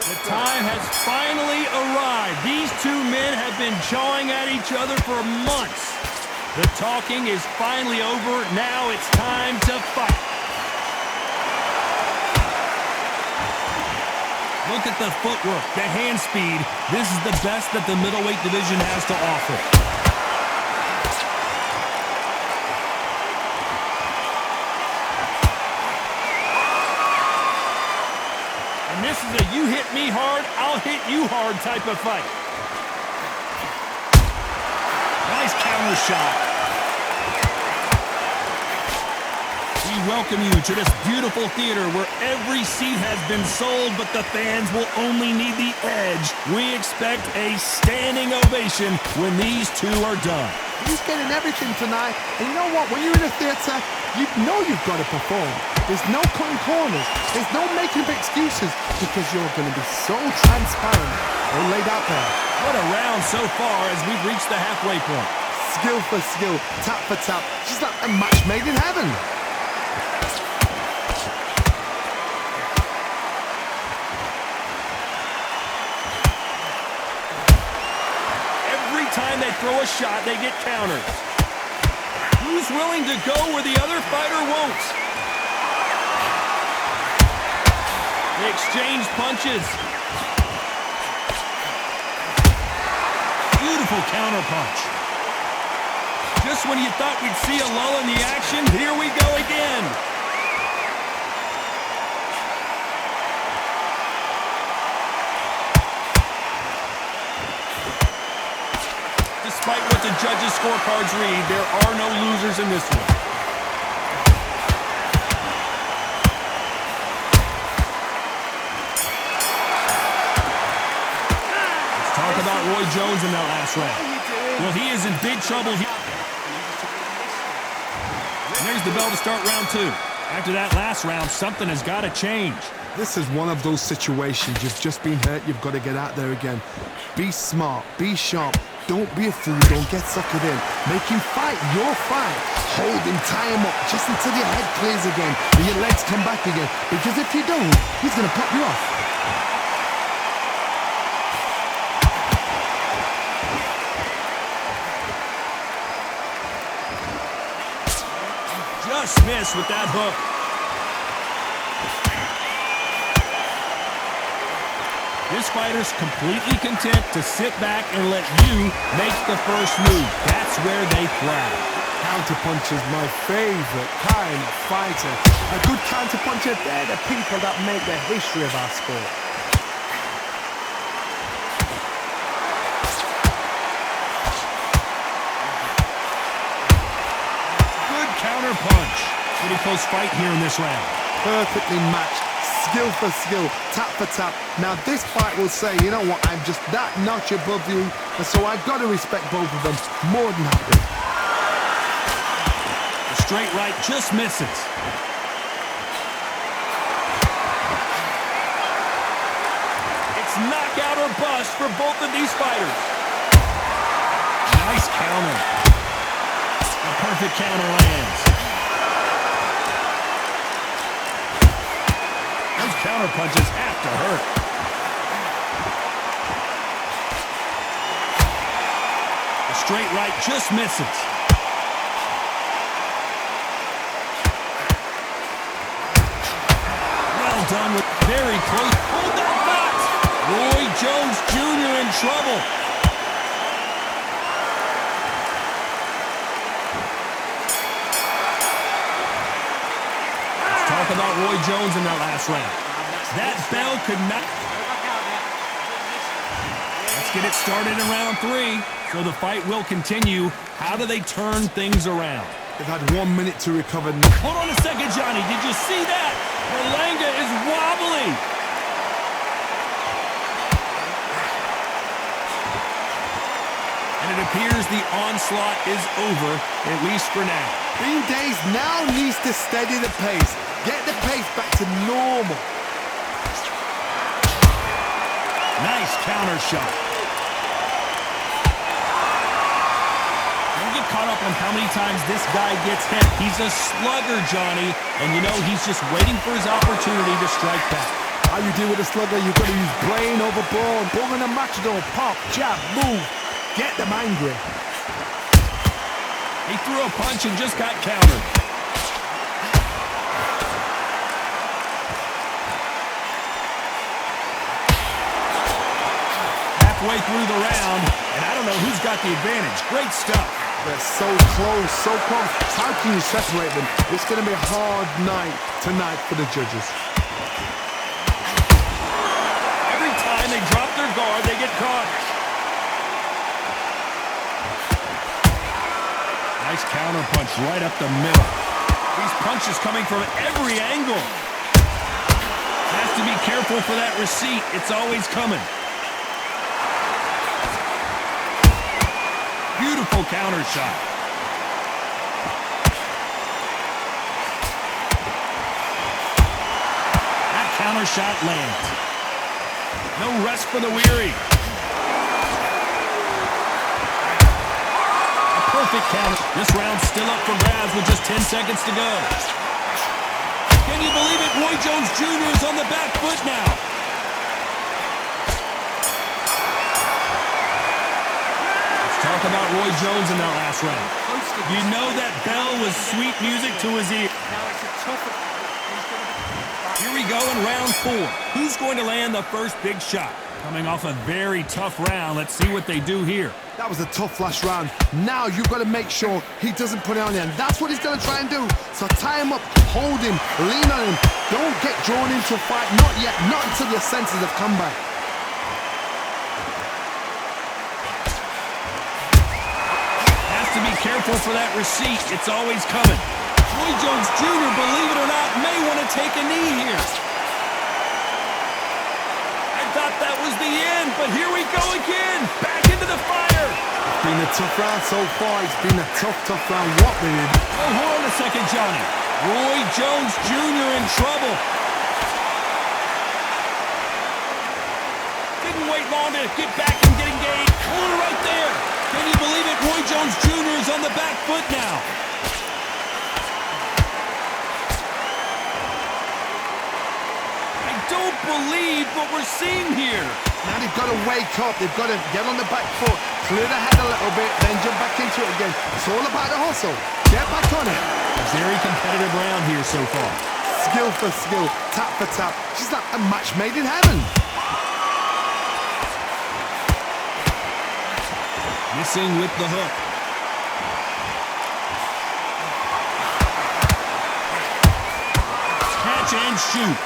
The time has finally arrived. These two men have been jawing at each other for months. The talking is finally over. Now it's time to fight. Look at the footwork, the hand speed. This is the best that the middleweight division has to offer. And this is a you hit me hard, I'll hit you hard type of fight. Nice counter shot. We welcome you to this beautiful theater where every seat has been sold, but the fans will only need the edge. We expect a standing ovation when these two are done. He's getting everything tonight, and you know what? When you're in a theater, you know you've got to perform. There's no cutting corners. There's no making of excuses because you're going to be so transparent or laid out there. What a round so far as we've reached the halfway point. Skill for skill, tap for tap. She's like a match made in heaven. Every time they throw a shot, they get counters. Who's willing to go where the other fighter won't? They exchange punches. Beautiful counter punch. Just when you thought we'd see a lull in the action, here we go again. Despite what the judges' scorecards read, there are no losers in this one. Let's talk about Roy Jones in that last round. Well, he is in big trouble here. And there's the bell to start round two. After that last round, something has got to change. This is one of those situations. You've just been hurt. You've got to get out there again. Be smart. Be sharp. Don't be a fool. Don't get suckered in. Make him fight your fight. Hold him, tie him up, just until your head clears again and your legs come back again. Because if you don't, he's going to pop you off. Just missed with that hook. This fighter's completely content to sit back and let you make the first move. That's where they thrive. Counterpuncher is my favorite kind of fighter. A good counterpuncher, they're the people that make the history of our sport. Good counter punch. Pretty close fight here in this round. Perfectly matched. Skill for skill, tap for tap. Now this fight will say, you know what, I'm just that notch above you, and so I've got to respect both of them more than happy. The straight right just misses. It's knockout or bust for both of these fighters. Nice counter. A perfect counter lands. Counter punches have to hurt. The straight right just misses. Well done with very close. Hold that thought. Roy Jones Jr. in trouble. Let's talk about Roy Jones in that last round. That bell could not. Let's get it started in round three. So the fight will continue. How do they turn things around? They've had 1 minute to recover. Hold on a second, Johnny. Did you see that? Berlanga is wobbly. And it appears the onslaught is over, at least for now. Bean Days now needs to steady the pace. Get the pace back to normal. Nice counter shot. Don't get caught up on how many times this guy gets hit. He's a slugger, Johnny, and you know he's just waiting for his opportunity to strike back. I How you deal with a slugger, you've got to use brain over ball. Ball in a matador, pop, jab, move. Get them angry. He threw a punch and just got countered. Halfway through the round, and I don't know who's got the advantage. Great stuff. They're so close, so close. How can you separate them? It's going to be a hard night tonight for the judges. Every time they drop their guard, they get caught. Nice counter punch right up the middle. These punches coming from every angle. Has to be careful for that receipt. It's always coming. Beautiful counter shot. That counter shot lands. No rest for the weary. A perfect counter. This round's still up for grabs with just 10 seconds to go. Can you believe it? Roy Jones Jr. is on the back foot now. Talk about Roy Jones in that last round. You know that bell was sweet music to his ear. Here we go in round 4. Who's going to land the first big shot? Coming off a very tough round. Let's see what they do here. That was a tough last round. Now you've got to make sure he doesn't put it on you, and that's what he's going to try and do. So tie him up, hold him, lean on him. Don't get drawn into a fight. Not yet. Not until your senses have come back. Be careful for that receipt. It's always coming. Roy Jones Jr., believe it or not, may want to take a knee here. I thought that was the end, but here we go again. Back into the fire. It's been a tough round so far. It's been a tough round. What they did. Oh, hold on a second, Johnny. Roy Jones Jr. in trouble. Didn't wait long to get back and get engaged. Corner right there. Can you believe it? Roy Jones Jr. is on the back foot now. I don't believe what we're seeing here. Now they've got to wake up. They've got to get on the back foot, clear the head a little bit, then jump back into it again. It's all about the hustle. Get back on it. Very competitive round here so far. Skill for skill, tap for tap. She's like a match made in heaven. Missing with the hook. Catch and shoot.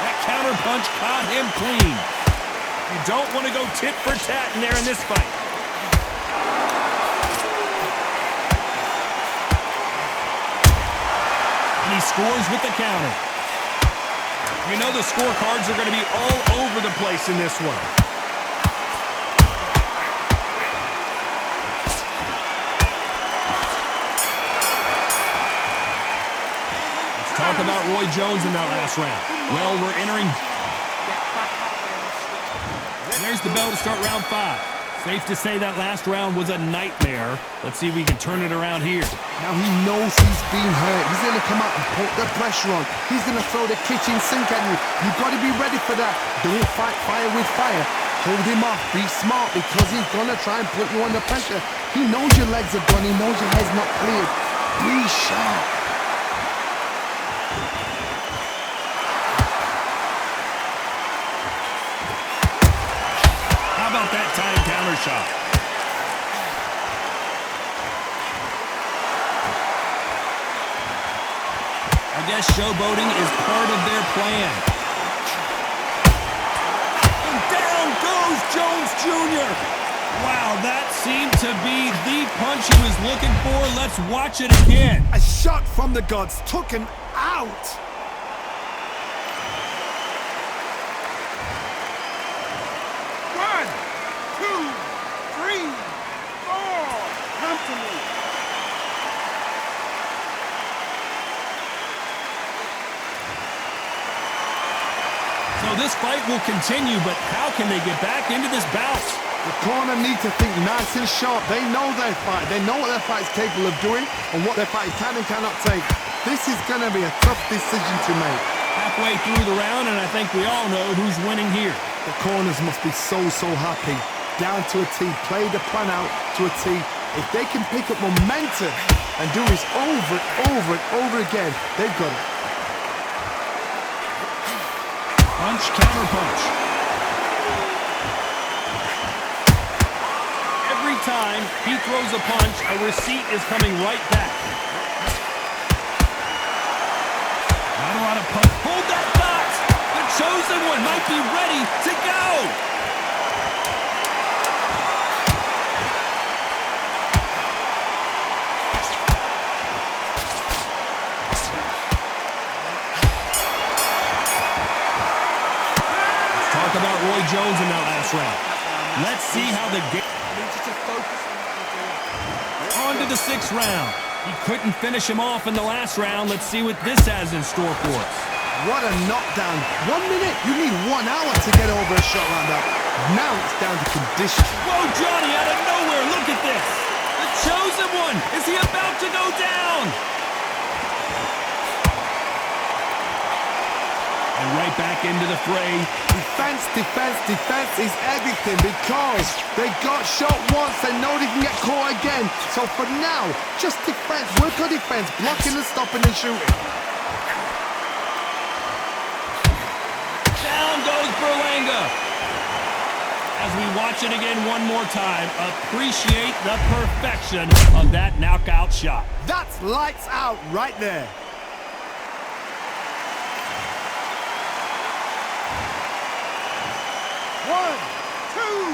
That counter punch caught him clean. You don't want to go tit for tat in there in this fight. And he scores with the counter. You know the scorecards are going to be all over the place in this one. Let's talk about Roy Jones in that last round. Well, we're entering. And there's the bell to start round 5. Safe to say that last round was a nightmare. Let's see if we can turn it around here. Now he knows he's been hurt. He's going to come out and put the pressure on. He's going to throw the kitchen sink at you. You've got to be ready for that. Don't fight fire with fire. Hold him off. Be smart because he's going to try and put you under pressure. He knows your legs are gone. He knows your head's not cleared. Be sharp. How about that time counter shot? I guess showboating is part of their plan. And down goes Jones Jr. Wow, that seemed to be the punch he was looking for. Let's watch it again. A shot from the gods took him out. So this fight will continue, but how can they get back into this bout? The corner need to think nice and sharp. They know their fight. They know what their fight's capable of doing and what their fight can and cannot take. This is going to be a tough decision to make. Halfway through the round, and I think we all know who's winning here. The corners must be so happy. Down to a T, play the plan out to a T. If they can pick up momentum and do this over and over again, they've got it. Punch, counter punch. Every time he throws a punch, a receipt is coming right back. Not a lot of punch. Hold that thought! The chosen one might be ready to go! About Roy Jones in that last round. Let's see how the game... On to the 6th round. He couldn't finish him off in the last round. Let's see what this has in store for us. What a knockdown. 1 minute, you need 1 hour to get over a shot like that. Now it's down to conditioning. Whoa, Johnny, out of nowhere. Look at this. The chosen one. Is he about to go down? And right back into the fray. Defense is everything because they got shot once, they know they can get caught again. So for now, just defense, work on defense, blocking and stopping and shooting. Down goes Berlanga. As we watch it again one more time, appreciate the perfection of that knockout shot. That's lights out right there. One, two,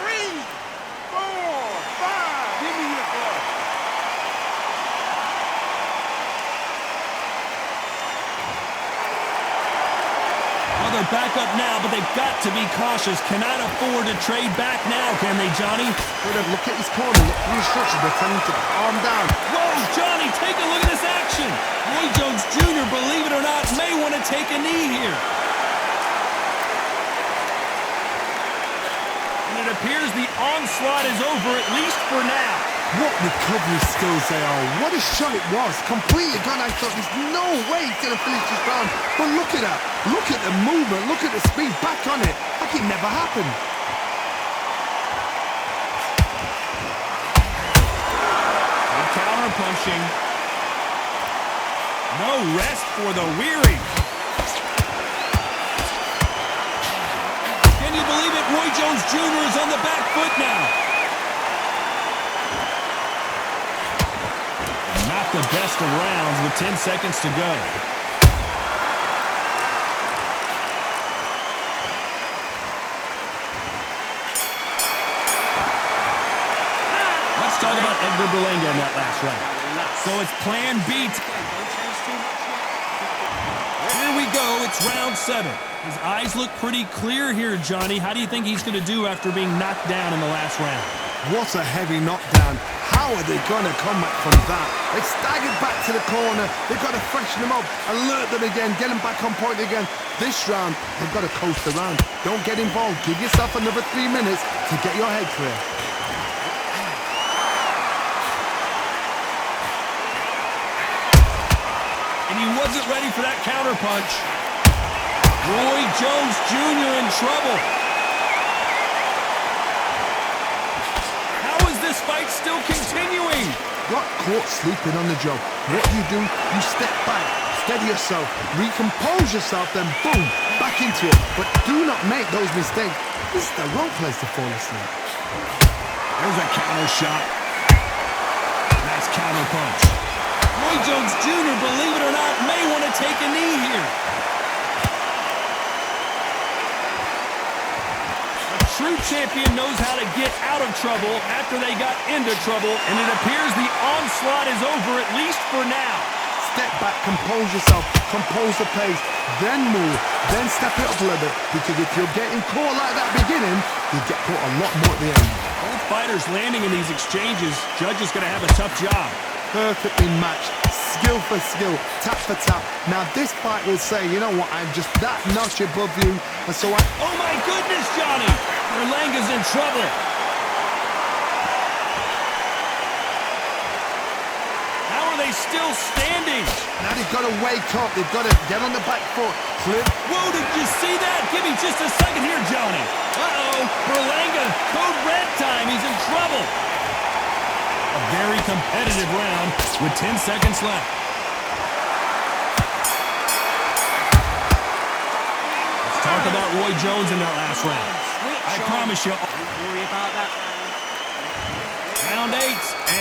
three, four, five. Give me your ball. Well, they're back up now, but they've got to be cautious. Cannot afford to trade back now, can they, Johnny? Look at his corner. Look at the instructions. They're telling him to calm down. Whoa, Johnny, take a look at this action. Roy Jones Jr., believe it or not, may want to take a knee here. It appears the onslaught is over, at least for now. What recovery skills they are. What a shot it was. Completely gone. I thought there's no way he's going to finish this round. But look at that. Look at the movement. Look at the speed. Back on it. Like it never happened. Good counter punching. No rest for the weary. Can you believe it? Roy Jones Jr. is on the back foot now. Not the best of rounds with 10 seconds to go. Let's talk about Edgar Berlanga in that last round. So it's plan B. Here we go. It's round 7. His eyes look pretty clear here, Johnny. How do you think he's going to do after being knocked down in the last round? What a heavy knockdown. How are they going to come back from that? They staggered back to the corner. They've got to freshen them up, alert them again, get them back on point again. This round, they've got to coast around. Don't get involved. Give yourself another 3 minutes to get your head clear. And he wasn't ready for that counter punch. Roy Jones Jr. in trouble. How is this fight still continuing? Got caught sleeping on the job. What do? You step back, steady yourself, recompose yourself, then boom, back into it. But do not make those mistakes. This is the wrong place to fall asleep. There's a counter shot. Nice counter punch. Roy Jones Jr., believe it or not, may want to take a knee here. True champion knows how to get out of trouble after they got into trouble, and it appears the onslaught is over, at least for now. Step back, compose yourself, compose the pace, then move, then step it up a little bit, because if you're getting caught like that beginning, you get caught a lot more at the end. Both fighters landing in these exchanges. Judge is going to have a tough job. Perfectly matched, skill for skill, tap for tap. Now this fight will say, you know what, I'm just that notch above you, and so I... Oh my goodness, Johnny! Berlanga's in trouble. How are they they still standing? Now they've got to wake up. They've got to get on the back foot. Clip. Whoa, did you see that? Give me just a second here, Johnny. Uh-oh, Berlanga, code red time. He's in trouble. A very competitive round with 10 seconds left. Let's talk about Roy Jones in that last round. I promise you. Don't worry about that. Round 8,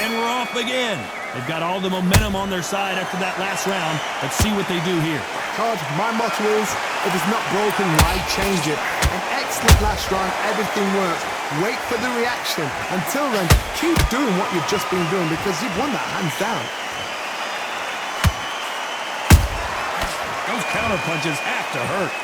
and we're off again. They've got all the momentum on their side after that last round. Let's see what they do here. Todd, my motto is, if it's not broken, why change it? An excellent last round, everything works. Wait for the reaction. Until then, keep doing what you've just been doing because you've won that hands down. Those counter punches have to hurt.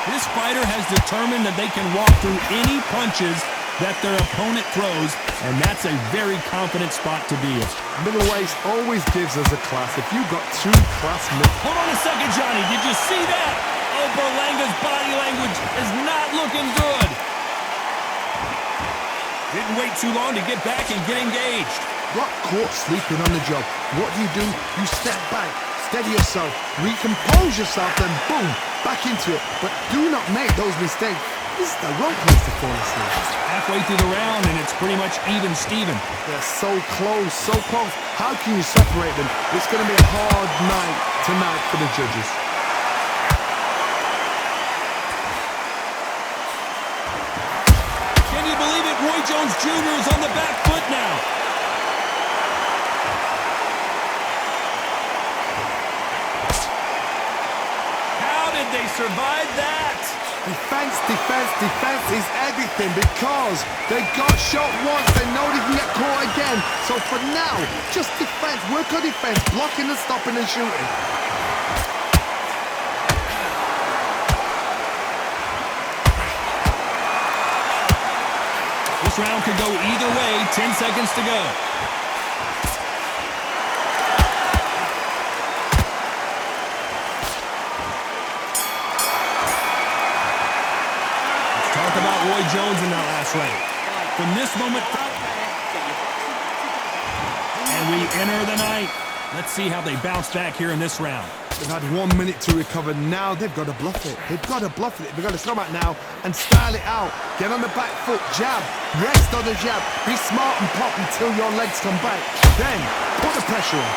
This fighter has determined that they can walk through any punches that their opponent throws, and that's a very confident spot to be in. Middleweight always gives us a class. If you've got two class Hold on a second, Johnny. Did you see that? Oh, Berlanga's body language is not looking good. Didn't wait too long to get back and get engaged. got caught sleeping on the job. What do? You step back, steady yourself, recompose yourself, then boom, back into it. But do not make those mistakes. This is the wrong place to fall asleep. Halfway through the round, and it's pretty much even Steven. They're so close, so close. How can you separate them? It's going to be a hard night tonight for the judges. Can you believe it? Roy Jones Jr. is on the back foot now. How did they survive that? Defense, defense, defense is everything because they got shot once. They know they can get caught again. So for now, just defense. Work on defense, blocking and stopping and shooting. This round could go either way. 10 seconds to go. Talk about Roy Jones in that last round. From this moment, and we enter the ninth. Let's see how they bounce back here in this round. They've had 1 minute to recover. Now they've got to bluff it. They've got to bluff it. They've got to come out now and style it out. Get on the back foot, jab, rest on the jab. Be smart and pop until your legs come back. Then put the pressure on.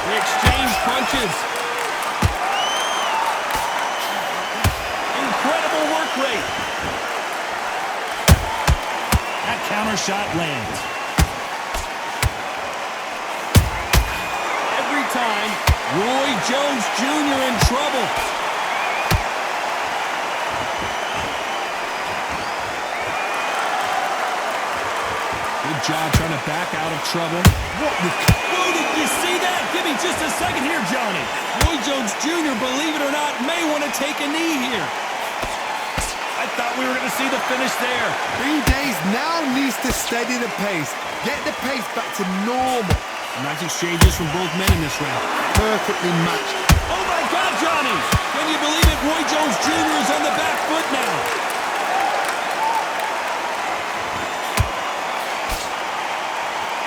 They exchange punches. Incredible work rate. That counter shot lands. Every time, Roy Jones Jr. in trouble. Good job trying to back out of trouble. Whoa, did you see that? Give me just a second here, Johnny. Roy Jones Jr., believe it or not, may want to take a knee here. I thought we were going to see the finish there. Green Days now needs to steady the pace. Get the pace back to normal. Nice exchanges from both men in this round. Perfectly matched. Oh my God, Johnny! Can you believe it? Roy Jones Jr. is on the back foot now.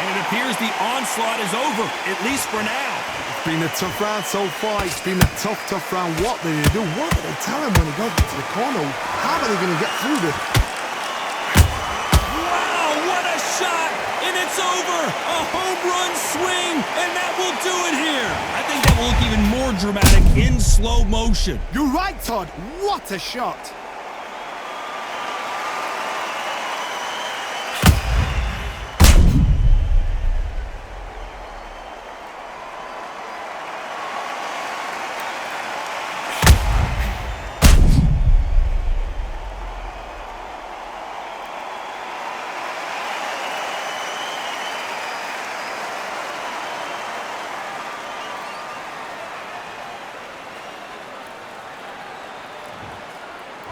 And it appears the onslaught is over, at least for now. It's been a tough round so far. It's been a tough round. What did they do? What did they tell him when he got to the corner? How are they going to get through this? Wow, what a shot! And it's over! A home run swing, and that will do it here. I think that will look even more dramatic in slow motion. You're right, Todd. What a shot.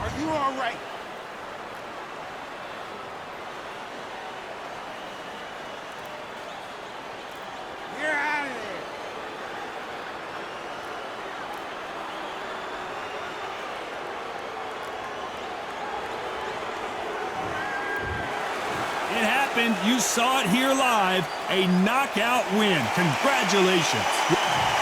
Are you all right? You're out of there. happened. You saw it here live. A knockout win. Congratulations.